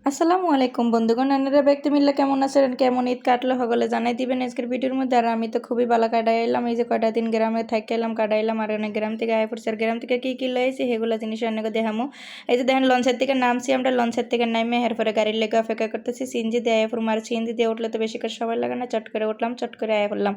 আসসালামু আলাইকুম বন্ধুগণ, আপনারা ব্যক্তি মিল্লা কেমন আছেন, কেমন ঈদ কাটলো সকলে জানাই দিবেন আজকের ভিডিওর মধ্যে। আর আমি তো খুবই ভালো কাটাই এলাম, এই যে কয়টা দিন গ্রামে থাকি এলাম কাটাইলাম। আর অনেক গ্রাম থেকে আয় পড়ছে, আর গ্রাম থেকে কি লইছি সেগুলো জিনিস অনেক দেখামো। এই যে দেখেন লঞ্চের থেকে নামছি, আমরা লঞ্চের থেকে নামে এরপরে গাড়ির লেগে অপেক্ষা করতেছি। সিএনজি দিয়ে আয় পড়লাম, আর সিএনজি দিয়ে উঠলে তো বেশি করে সময় লাগে না, চট করে উঠলাম, চট করে আয় পড়লাম।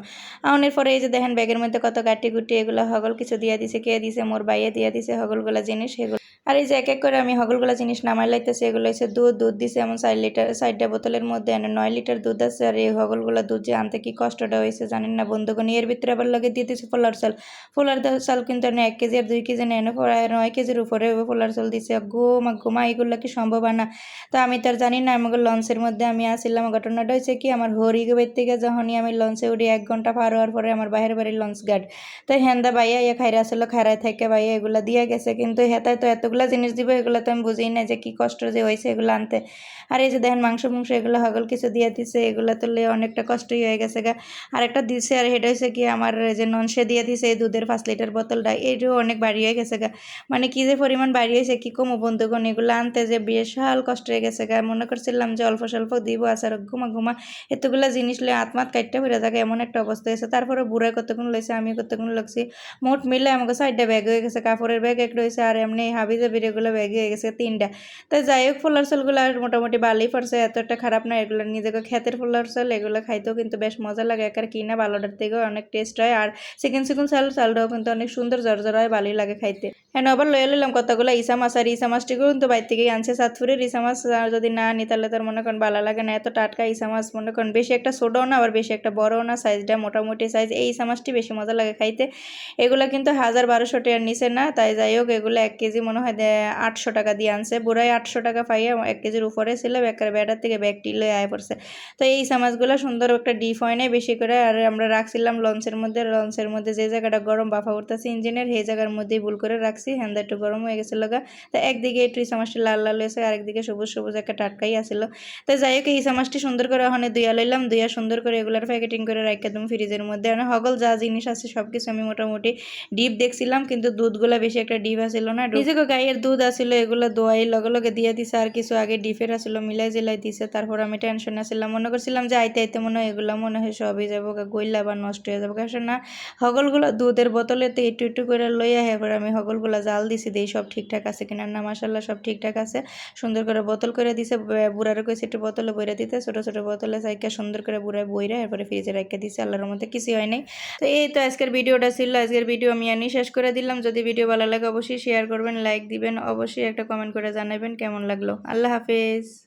আউনের পরে এই যে দেখেন ব্যাগের মধ্যে কত গাটি গুটি এগুলো হগল কিছু দিয়ে দিছে, কে দিছে মোর বাইয়ে দিয়ে দিছে হগলগুলা জিনিস সেগুলো। আর এই যে এক এক করে আমি হগলগুলা জিনিস নামাই লাইতেছি। এগুলো হচ্ছে দুধ দিছে এমন 4 লিটার 4টা বোতলের মধ্যে, 9 লিটার দুধ আছে। আর এই হগলগুলা দুধ যে আনতে কি কষ্টটা হয়েছে জানেন না বন্ধুগণ। এর ভিতরে আবার লগে দিয়ে দিছে পোলার চাল। পোলার চাল কিন্তু 1 কেজি আর 2 কেজি নেয় না, 9 কেজির উপরে পোলার চাল দিছে। ঘুমা এগুলো কি সম্ভব না? তো আমি তো আর জানি না। আমাকে লঞ্চের মধ্যে আমি আসছিলাম, ঘটনাটা হয়েছে কি, আমার হরিগের থেকে যখনই আমি লঞ্চে উঠি 1 ঘন্টা পার হওয়ার পরে আমার বাইরের বাড়ির লঞ্চ গার্ড তো হেন্দা বাইয়া ইয়া খাইরা আসলে খাইরাই থেকে বাইয়া এগুলা দিয়ে গেছে। কিন্তু হেতায় তো এতগুলা জিনিস দিব, এগুলো তো আমি বুঝি না যে কি কষ্ট যে হয়েছে এগুলো আনতে। আর এই যে দেখেন মাংস এগুলো হগল কিছু দিয়ে দিছে, এগুলো তো অনেকটা কষ্টই হয়ে গেছে গা। আর একটা দিছে, আর এটা হয়েছে কি আমার যে ননসে দিয়ে দিছে এই দুধের 5 লিটার বোতলটা, এইটাও অনেক বাড়ি হয়ে গেছে গা। মানে কি যে পরিমাণ বাড়ি হয়েছে কি কমো বন্ধুগণ, এগুলো আনতে যে বিশাল কষ্ট হয়ে গেছে গা। মনে করছিলাম যে অল্প স্বল্প দিব, আসার ঘুমা এতগুলা জিনিস লয়ে আত্মাত কাটতে ফিরে থাকে, এমন একটা অবস্থা হয়েছে। তারপরে বুড়ায় কতক্ষণ লইছে, আমি কতক্ষণ লাগছি, মোট মিলে আমাকে 4টা ব্যাগ হয়ে গেছে। কাপড়ের ব্যাগ একটা হয়েছে, আর এমনি হাবি জাবির এগুলো ব্যাগ হয়ে গেছে 3টা। তাই যাই হোক ফুলার চালগুলো মোটামুটি ভালোই পড়ছে, এত একটা খারাপ না। এগুলো নিজেকে ক্ষেতের ফুলার চাল, এগুলো খাইতেও কিন্তু বেশ মজা লাগে, একার কিনা ভালোটার থেকেও অনেক টেস্ট হয়। আর চিকেন চালটাও কিন্তু অনেক সুন্দর জর্জরা হয়, ভালোই লাগে খাইতে। হ্যাঁ আবার লয়ে নিলাম কতগুলো ইসা মাছ, আর ইসা মাছটিকেও কিন্তু বাইর থেকেই আনছে সাতপুরের ইসা মাছ। আর যদি না আনি তাহলে তোর মনে করেন ভালো লাগে না, এত টাটকা ইসা মাছ। মনে করেন বেশি একটা ছোটও না আবার বেশি একটা বড়ও না, সাইজটা মোটামুটি সাইজ। এই ইসা মাছটি বেশি মজা লাগে খাইতে। এগুলো কিন্তু 1000-1200 টাকার নিচে না। তাই যাই হোক, এগুলো 1 কেজি মনে হয় 800 টাকা দিয়ে আনছে। বুড়াই 800 টাকা পাইয়া 1 কেজির উপরে ছিল, বেকার বেড়ার থেকে ব্যাগটি লয়ে আয় পড়ছে। তো এই মাছগুলো সুন্দর একটা ডিপ হয় নাই বেশি করে। আর আমরা রাখছিলাম লঞ্চের মধ্যে যে জায়গাটা গরম বাফা উঠতেছে ইঞ্জিনের, সেই জায়গার মধ্যেই ভুল করে রাখছি, হ্যান্ডা একটু গরম হয়ে গেছিল গা। তো একদিকে একটু ইসা মাছটি লাল লাল হয়েছে, আরেকদিকে সবুজ সবুজ একটা টাটকাই আসছিল। তো যাই হোক, এই ইসা মাছটি সুন্দর করে ওখানে ধুইয়া লইলাম, ধুইয়া সুন্দর করে এগুলার প্যাকেটিং করে রাখা তুমি ফ্রিজের মধ্যে। মানে হগল যা জিনিস আছে সবকিছু আমি মোটামুটি ডিপ দেখছিলাম, কিন্তু দুধগুলা বেশি একটা ডিপ আসিল না। নিজেকে গাইয়ের দুধ আসিল, এগুলো দোয়াই লগে লগে দিয়ে দিছে। আর কিছু আগে ডিপের আসিল, মিলাই জিলাই দিছে। তারপর আমি টেনশন আসছিলাম, মনে করছিলাম যে আইতে আইতে মনে হয় এগুলো মনে হয় সবই যাবো গইলা বা নষ্ট হয়ে যাবো। কারণ না, হগলগুলো দুধের বোতলেতে একটু একটু করে লইয়া এবার আমি হগলগুলো জাল দিছি, দেই সব ঠিকঠাক আছে কিনা। না মাশাল্লাহ সব ঠিকঠাক আছে, সুন্দর করে বোতল করে দিছে। বুড়ারে কইছে একটু বোতলে বইরা দিতে, ছোট ছোট বোতলে সাইকা সুন্দর করে বুড়ায় বইরা এরপরে ফ্রিজে রেখে দিছে। আল্লাহর মধ্যে কিছু হয় নাই। তো এই তো আজকের ভিডিওটা ছিল। আজকের ভিডিও আমি আনি শেষ করে দিলাম। যদি ভিডিও ভালো লাগে অবশ্যই শেয়ার করবেন, লাইক দিবেন, অবশ্যই একটা কমেন্ট করে জানাবেন কেমন লাগলো। আল্লাহ হাফেজ।